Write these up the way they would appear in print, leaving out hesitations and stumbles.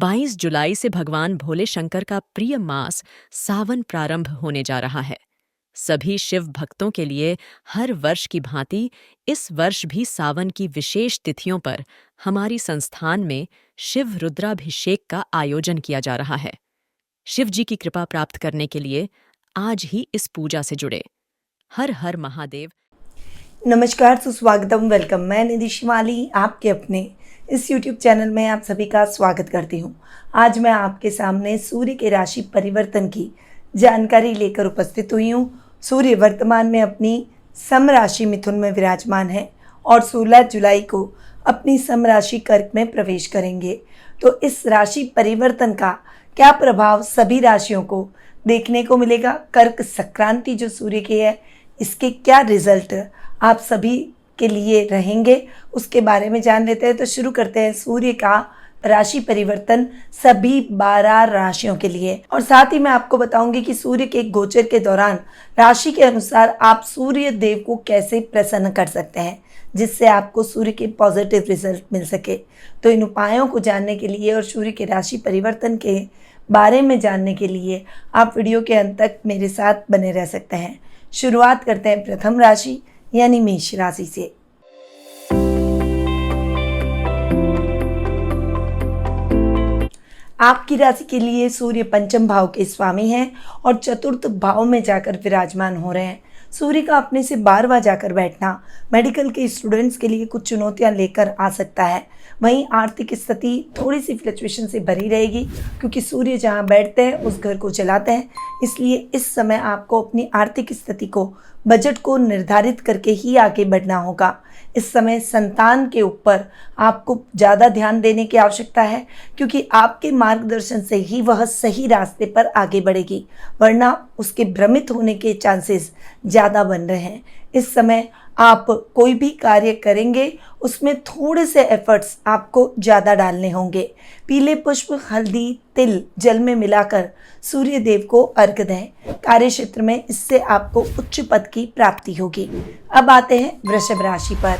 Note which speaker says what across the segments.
Speaker 1: 22 जुलाई से भगवान भोले शंकर का प्रिय मास सावन प्रारंभ होने जा रहा है। सभी शिव भक्तों के लिए हर वर्ष की भांति इस वर्ष भी सावन की विशेष तिथियों पर हमारी संस्थान में शिव रुद्राभिषेक का आयोजन किया जा रहा है। शिव जी की कृपा प्राप्त करने के लिए आज ही इस पूजा से जुड़े। हर हर महादेव।
Speaker 2: नमस्कार, सुस्वागतम, वेलकम। मैं निधि शिवाली आपके अपने इस YouTube चैनल में आप सभी का स्वागत करती हूँ। आज मैं आपके सामने सूर्य के राशि परिवर्तन की जानकारी लेकर उपस्थित हुई हूँ। सूर्य वर्तमान में अपनी सम राशि मिथुन में विराजमान है और 16 जुलाई को अपनी सम राशि कर्क में प्रवेश करेंगे। तो इस राशि परिवर्तन का क्या प्रभाव सभी राशियों को देखने को मिलेगा, कर्क संक्रांति जो सूर्य की है इसके क्या रिजल्ट आप सभी के लिए रहेंगे, उसके बारे में जान लेते हैं। तो शुरू करते हैं सूर्य का राशि परिवर्तन सभी 12 राशियों के लिए। और साथ ही मैं आपको बताऊंगी कि सूर्य के गोचर के दौरान राशि के अनुसार आप सूर्य देव को कैसे प्रसन्न कर सकते हैं जिससे आपको सूर्य के पॉजिटिव रिजल्ट मिल सके। तो इन उपायों को जानने के लिए और सूर्य के राशि परिवर्तन के बारे में जानने के लिए आप वीडियो के अंत तक मेरे साथ बने रह सकते हैं। शुरुआत करते हैं प्रथम राशि यानी मेष राशि से। आपकी राशि के लिए सूर्य पंचम भाव के स्वामी हैं और चतुर्थ भाव में जाकर विराजमान हो रहे हैं। सूर्य का अपने से 12वां जाकर बैठना मेडिकल के स्टूडेंट्स के लिए कुछ चुनौतियां लेकर आ सकता है। वहीं आर्थिक स्थिति थोड़ी सी फ्लक्चुएशन से भरी रहेगी क्योंकि सूर्य जहां बैठते हैं उस घर को चलाते हैं। इसलिए इस समय आपको अपनी आर्थिक स्थिति को, बजट को निर्धारित करके ही आगे बढ़ना होगा। इस समय संतान के ऊपर आपको ज़्यादा ध्यान देने की आवश्यकता है क्योंकि आपके मार्गदर्शन से ही वह सही रास्ते पर आगे बढ़ेगी, वरना उसके भ्रमित होने के चांसेस ज़्यादा बन रहे हैं। इस समय आप कोई भी कार्य करेंगे उसमें थोड़े से एफर्ट्स आपको ज़्यादा डालने होंगे। पीले पुष्प, हल्दी, तिल जल में मिलाकर सूर्य देव को अर्घ दें। कार्य क्षेत्र में इससे आपको उच्च पद की प्राप्ति होगी। अब आते हैं वृषभ राशि पर।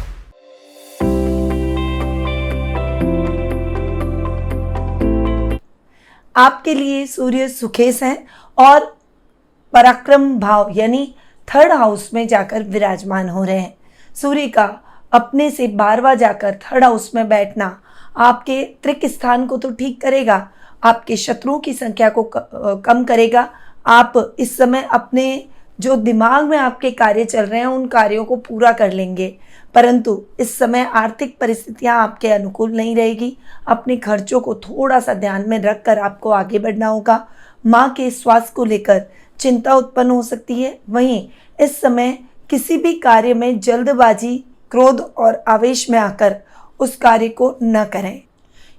Speaker 2: आपके लिए सूर्य सुखेश हैं और पराक्रम भाव यानी थर्ड हाउस में जाकर विराजमान हो रहे हैं। सूर्य का अपने से 12वां जाकर थर्ड हाउस में बैठना आपके त्रिक स्थान को तो ठीक करेगा, आपके शत्रुओं की संख्या को कम करेगा। आप इस समय अपने जो दिमाग में आपके कार्य चल रहे हैं उन कार्यों को पूरा कर लेंगे, परंतु इस समय आर्थिक परिस्थितियां आपके अनुकूल नहीं रहेगी। अपने खर्चों को थोड़ा सा ध्यान में रखकर आपको आगे बढ़ना होगा। माँ के स्वास्थ्य को लेकर चिंता उत्पन्न हो सकती है। वहीं इस समय किसी भी कार्य में जल्दबाजी, क्रोध और आवेश में आकर उस कार्य को न करें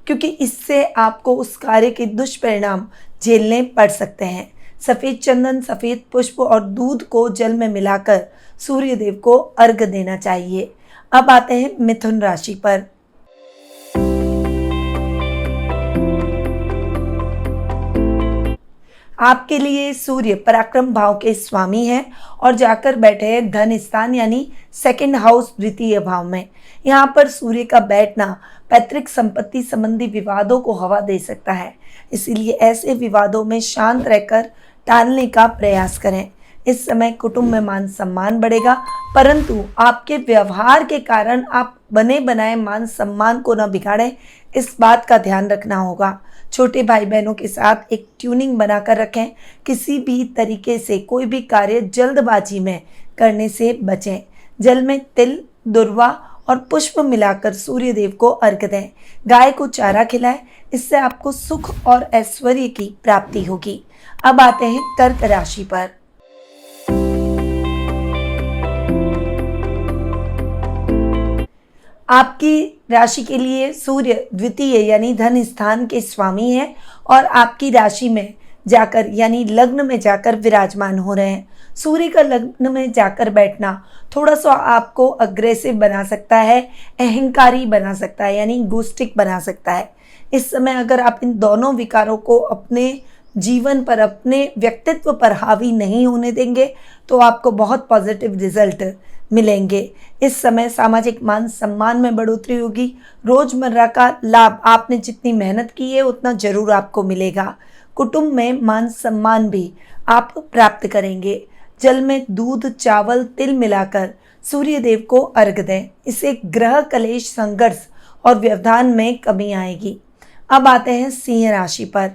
Speaker 2: क्योंकि इससे आपको उस कार्य के दुष्परिणाम झेलने पड़ सकते हैं। सफ़ेद चंदन, सफ़ेद पुष्प और दूध को जल में मिलाकर सूर्य देव को अर्घ देना चाहिए। अब आते हैं मिथुन राशि पर। आपके लिए सूर्य पराक्रम भाव के स्वामी हैं और जाकर बैठे हैं धन स्थान यानी सेकंड हाउस द्वितीय भाव में। यहाँ पर सूर्य का बैठना पैतृक संपत्ति संबंधी विवादों को हवा दे सकता है, इसीलिए ऐसे विवादों में शांत रहकर टालने का प्रयास करें। इस समय कुटुंब में मान सम्मान बढ़ेगा, परंतु आपके व्यवहार के कारण आप बने बनाए मान सम्मान को न बिगाड़ें, इस बात का ध्यान रखना होगा। छोटे भाई बहनों के साथ एक ट्यूनिंग बनाकर रखें। किसी भी तरीके से कोई भी कार्य जल्दबाजी में करने से बचें। जल में तिल, दुर्वा और पुष्प मिलाकर सूर्य देव को अर्घ दें। गाय को चारा खिलाएं, इससे आपको सुख और ऐश्वर्य की प्राप्ति होगी। अब आते हैं कर्क राशि पर। आपकी राशि के लिए सूर्य द्वितीय यानी धन स्थान के स्वामी हैं और आपकी राशि में जाकर यानी लग्न में जाकर विराजमान हो रहे हैं। सूर्य का लग्न में जाकर बैठना थोड़ा सा आपको अग्रेसिव बना सकता है, अहंकारी बना सकता है यानी इगोइस्टिक बना सकता है। इस समय अगर आप इन दोनों विकारों को अपने जीवन पर, अपने व्यक्तित्व पर हावी नहीं होने देंगे तो आपको बहुत पॉजिटिव रिजल्ट मिलेंगे। इस समय सामाजिक मान सम्मान में बढ़ोतरी होगी। रोजमर्रा का लाभ आपने जितनी मेहनत की है उतना जरूर आपको मिलेगा। कुटुंब में मान सम्मान भी आप प्राप्त करेंगे। जल में दूध, चावल, तिल मिलाकर सूर्य देव को अर्घ्य दें। इससे ग्रह कलेश, संघर्ष और व्यवधान में कमी आएगी। अब आते हैं सिंह राशि पर।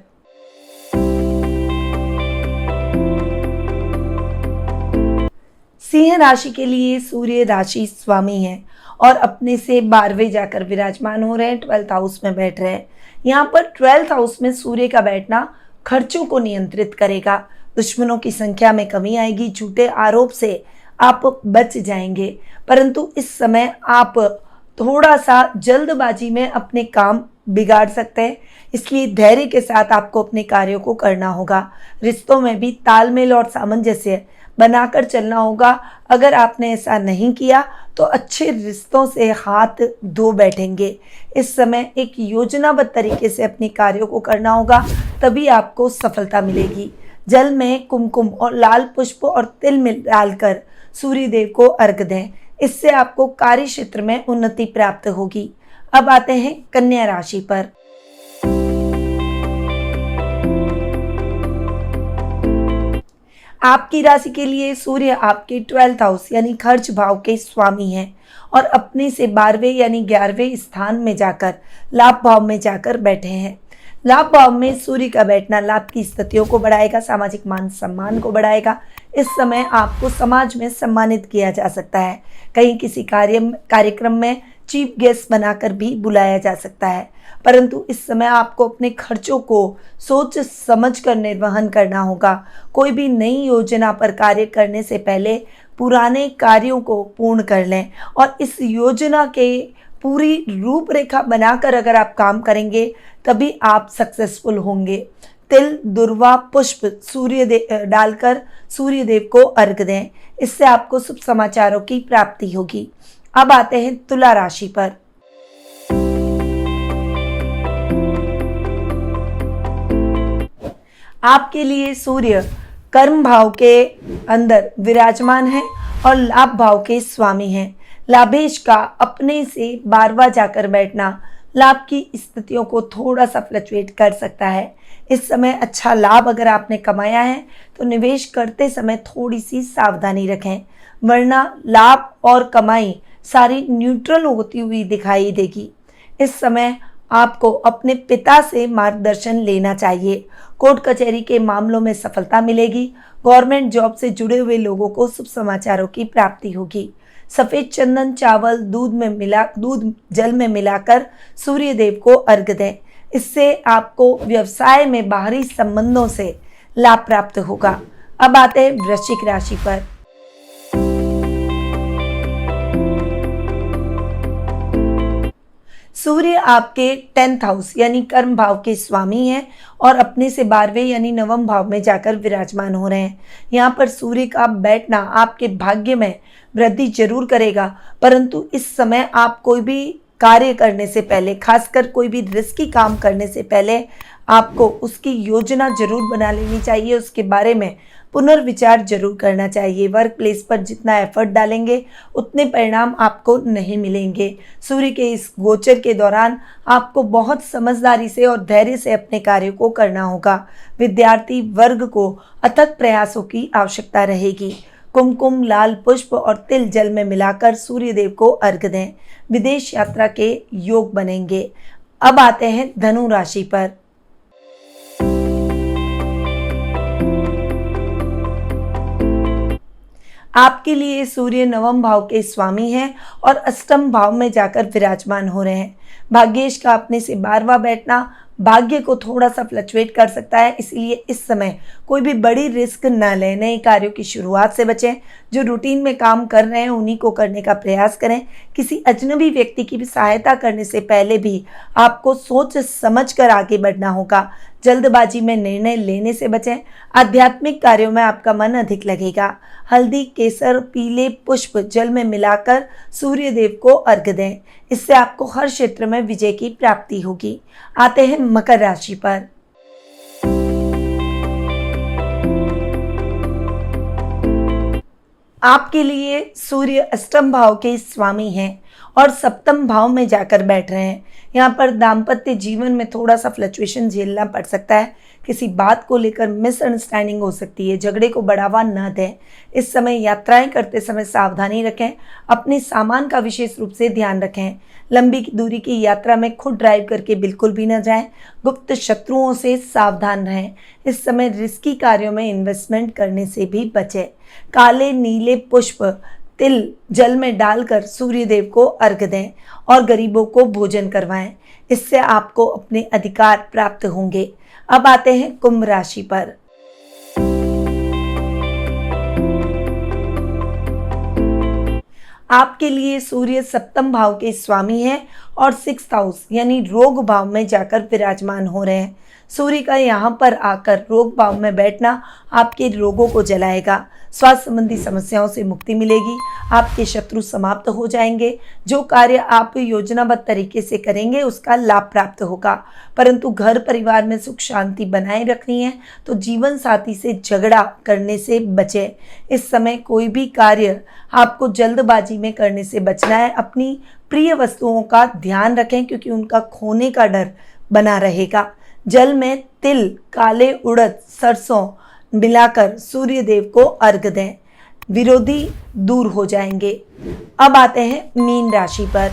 Speaker 2: सिंह राशि के लिए सूर्य राशि स्वामी है और अपने से 12वें जाकर विराजमान हो रहे हैं, 12th हाउस में बैठ रहे हैं। यहाँ पर 12th हाउस में सूर्य का बैठना खर्चों को नियंत्रित करेगा। दुश्मनों की संख्या में कमी आएगी। झूठे आरोप से आप बच जाएंगे, परंतु इस समय आप थोड़ा सा जल्दबाजी में अपने काम बिगाड़ सकते हैं, इसलिए धैर्य के साथ आपको अपने कार्यों को करना होगा। रिश्तों में भी तालमेल और सामंजस्य बनाकर चलना होगा। अगर आपने ऐसा नहीं किया तो अच्छे रिश्तों से हाथ धो बैठेंगे। इस समय एक योजनाबद्ध तरीके से अपने कार्यों को करना होगा, तभी आपको सफलता मिलेगी। जल में कुमकुम और लाल पुष्प और तिल मिल डालकर सूर्य देव को अर्घ्य दें। इससे आपको कार्य क्षेत्र में उन्नति प्राप्त होगी। अब आते हैं कन्या राशि पर। आपकी राशि के लिए सूर्य आपके 12th हाउस यानी खर्च भाव के स्वामी हैं और अपने से 12वें यानी 11वें स्थान में जाकर लाभ भाव में जाकर बैठे हैं। लाभ भाव में सूर्य का बैठना लाभ की स्थितियों को बढ़ाएगा, सामाजिक मान सम्मान को बढ़ाएगा। इस समय आपको समाज में सम्मानित किया जा सकता है। कहीं किसी कार्यक्रम में चीफ गेस्ट बनाकर भी बुलाया जा सकता है, परंतु इस समय आपको अपने खर्चों को सोच समझ कर निर्वहन करना होगा। कोई भी नई योजना पर कार्य करने से पहले पुराने कार्यों को पूर्ण कर लें और इस योजना के पूरी रूपरेखा बनाकर अगर आप काम करेंगे तभी आप सक्सेसफुल होंगे। तिल, दुर्वा, पुष्प डालकर सूर्य देव को अर्घ्य दें। इससे आपको शुभ समाचारों की प्राप्ति होगी। अब आते हैं तुला राशि पर। आपके लिए सूर्य कर्म भाव के अंदर विराजमान है और लाभ भाव के स्वामी हैं। लाभेश का अपने से 12वां जाकर बैठना लाभ की स्थितियों को थोड़ा सा फ्लक्चुएट कर सकता है। इस समय अच्छा लाभ अगर आपने कमाया है तो निवेश करते समय थोड़ी सी सावधानी रखें, वरना लाभ और कमाई सारी न्यूट्रल होती हुई दिखाई देगी। इस समय आपको अपने पिता से मार्गदर्शन लेना चाहिए। कोर्ट कचहरी के मामलों में सफलता मिलेगी। गवर्नमेंट जॉब से जुड़े हुए लोगों को शुभ समाचारों की प्राप्ति होगी। सफेद चंदन, चावल, दूध जल में मिलाकर सूर्य देव को अर्घ्य दें। इससे आपको व्यवसाय में बाहरी संबंधों से लाभ प्राप्त होगा। अब आते हैं वृश्चिक राशि पर। सूर्य आपके 10th हाउस यानी कर्म भाव के स्वामी हैं और अपने से 12वें यानी नवम भाव में जाकर विराजमान हो रहे हैं। यहाँ पर सूर्य का बैठना आपके भाग्य में वृद्धि जरूर करेगा, परंतु इस समय आप कोई भी कार्य करने से पहले, खासकर कोई भी रिस्की काम करने से पहले आपको उसकी योजना जरूर बना लेनी चाहिए। उसके बारे में पुनर्विचार जरूर करना चाहिए। वर्क प्लेस पर जितना एफर्ट डालेंगे उतने परिणाम आपको नहीं मिलेंगे। सूर्य के इस गोचर के दौरान आपको बहुत समझदारी से और धैर्य से अपने कार्यों को करना होगा। विद्यार्थी वर्ग को अथक प्रयासों की आवश्यकता रहेगी। कुमकुम, लाल पुष्प और तिल जल में मिलाकर सूर्य देव को अर्घ्य दें। विदेश यात्रा के योग बनेंगे। अब आते हैं धनु राशि पर। आपके लिए सूर्य नवम भाव के स्वामी हैं और अष्टम भाव में जाकर विराजमान हो रहे हैं। भाग्येश का अपने से 12वां बैठना भाग्य को थोड़ा सा फ्लक्चुएट कर सकता है, इसलिए इस समय कोई भी बड़ी रिस्क न लें। नए कार्यों की शुरुआत से बचें। जो रूटीन में काम कर रहे हैं उन्हीं को करने का प्रयास करें। किसी अजनबी व्यक्ति की भी सहायता करने से पहले भी आपको सोच समझ कर आगे बढ़ना होगा। जल्दबाजी में निर्णय लेने से बचें। आध्यात्मिक कार्यों में आपका मन अधिक लगेगा। हल्दी, केसर, पीले पुष्प जल में मिलाकर सूर्य देव को अर्घ्य दें। इससे आपको हर क्षेत्र में विजय की प्राप्ति होगी। आते हैं मकर राशि पर। आपके लिए सूर्य अष्टम भाव के स्वामी हैं और सप्तम भाव में जाकर बैठ रहे हैं। यहाँ पर दाम्पत्य जीवन में थोड़ा सा फ्लक्चुएशन झेलना पड़ सकता है। किसी बात को लेकर मिसअंडरस्टैंडिंग हो सकती है। झगड़े को बढ़ावा न दें। इस समय यात्राएं करते समय सावधानी रखें। अपने सामान का विशेष रूप से ध्यान रखें। लंबी दूरी की यात्रा में खुद ड्राइव करके बिल्कुल भी न जाएं। गुप्त शत्रुओं से सावधान रहें। इस समय रिस्की कार्यों में इन्वेस्टमेंट करने से भी बचें। काले नीले पुष्प तिल जल में डालकर सूर्य देव को अर्घ दें और गरीबों को भोजन करवाएं। इससे आपको अपने अधिकार प्राप्त होंगे। अब आते हैं कुंभ राशि पर। आपके लिए सूर्य सप्तम भाव के स्वामी हैं और 6th हाउस यानी रोग भाव में जाकर विराजमान हो रहे हैं। सूर्य का यहाँ पर आकर रोग भाव में बैठना आपके रोगों को जलाएगा। स्वास्थ्य संबंधी समस्याओं से मुक्ति मिलेगी। आपके शत्रु समाप्त हो जाएंगे। जो कार्य आप योजनाबद्ध तरीके से करेंगे उसका लाभ प्राप्त होगा। परंतु घर परिवार में सुख शांति बनाए रखनी है तो जीवन साथी से झगड़ा करने से बचें। इस समय कोई भी कार्य आपको जल्दबाजी में करने से बचना है। अपनी प्रिय वस्तुओं का ध्यान रखें क्योंकि उनका खोने का डर बना रहेगा। जल में तिल, काले उड़द, सरसों मिलाकर सूर्य देव को अर्घ दें। विरोधी दूर हो जाएंगे। अब आते हैं मीन राशि पर।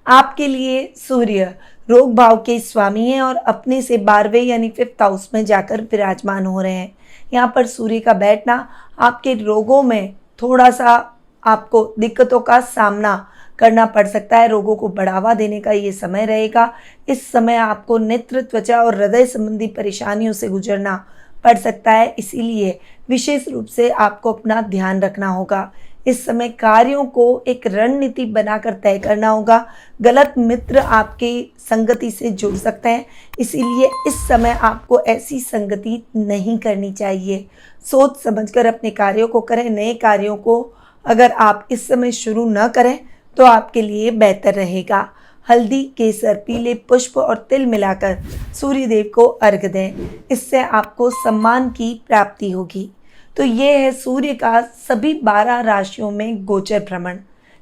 Speaker 2: आपके लिए सूर्य रोग भाव के स्वामी हैं और अपने से 12वें यानी 5th हाउस में जाकर विराजमान हो रहे हैं। यहाँ पर सूर्य का बैठना आपके रोगों में थोड़ा सा आपको दिक्कतों का सामना करना पड़ सकता है। रोगों को बढ़ावा देने का ये समय रहेगा। इस समय आपको नेत्र, त्वचा और हृदय संबंधी परेशानियों से गुजरना पड़ सकता है। इसीलिए विशेष रूप से आपको अपना ध्यान रखना होगा। इस समय कार्यों को एक रणनीति बनाकर तय करना होगा। गलत मित्र आपकी संगति से जुड़ सकते हैं, इसीलिए इस समय आपको ऐसी संगति नहीं करनी चाहिए। सोच समझकर अपने कार्यों को करें। नए कार्यों को अगर आप इस समय शुरू न करें तो आपके लिए बेहतर रहेगा। हल्दी, केसर, पीले पुष्प और तिल मिलाकर सूर्य देव को अर्घ दें। इससे आपको सम्मान की प्राप्ति होगी। तो ये है सूर्य का सभी 12 राशियों में गोचर भ्रमण,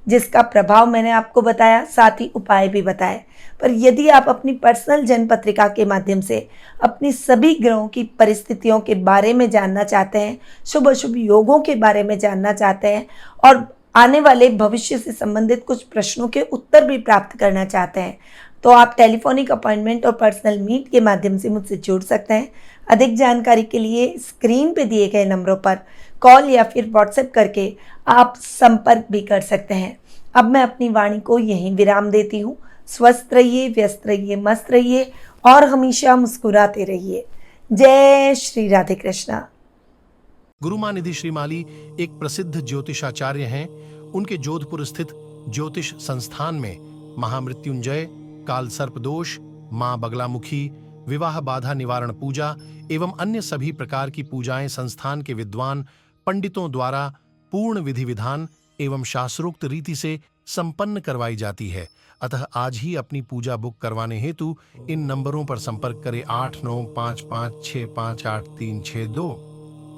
Speaker 2: जिसका प्रभाव मैंने आपको बताया, साथ ही उपाय भी बताए। पर यदि आप अपनी पर्सनल जन्म पत्रिका के माध्यम से अपनी सभी ग्रहों की परिस्थितियों के बारे में जानना चाहते हैं, शुभ अशुभ योगों के बारे में जानना चाहते हैं और आने वाले भविष्य से संबंधित कुछ प्रश्नों के उत्तर भी प्राप्त करना चाहते हैं, तो आप टेलीफोनिक अपॉइंटमेंट और पर्सनल मीट के माध्यम से मुझसे जुड़ सकते हैं। अधिक जानकारी के लिए स्क्रीन पे दिए गए नंबरों पर कॉल या फिर व्हाट्सएप करके आप संपर्क भी कर सकते हैं। अब मैं अपनी वाणी को यहीं विराम देती हूँ। स्वस्थ रहिए, व्यस्त रहिए, मस्त रहिए और हमेशा मुस्कुराते रहिए। जय श्री राधे कृष्णा।
Speaker 3: गुरुमां निधि श्रीमाली एक प्रसिद्ध ज्योतिषाचार्य हैं। उनके जोधपुर स्थित ज्योतिष संस्थान में महामृत्युंजय, काल सर्प दोष, मां बगलामुखी, विवाह बाधा निवारण पूजा एवं अन्य सभी प्रकार की पूजाएं संस्थान के विद्वान पंडितों द्वारा पूर्ण विधि विधान एवं शास्त्रोक्त रीति से संपन्न करवाई जाती है। अतः आज ही अपनी पूजा बुक करवाने हेतु इन नंबरों पर संपर्क करें 8955658362।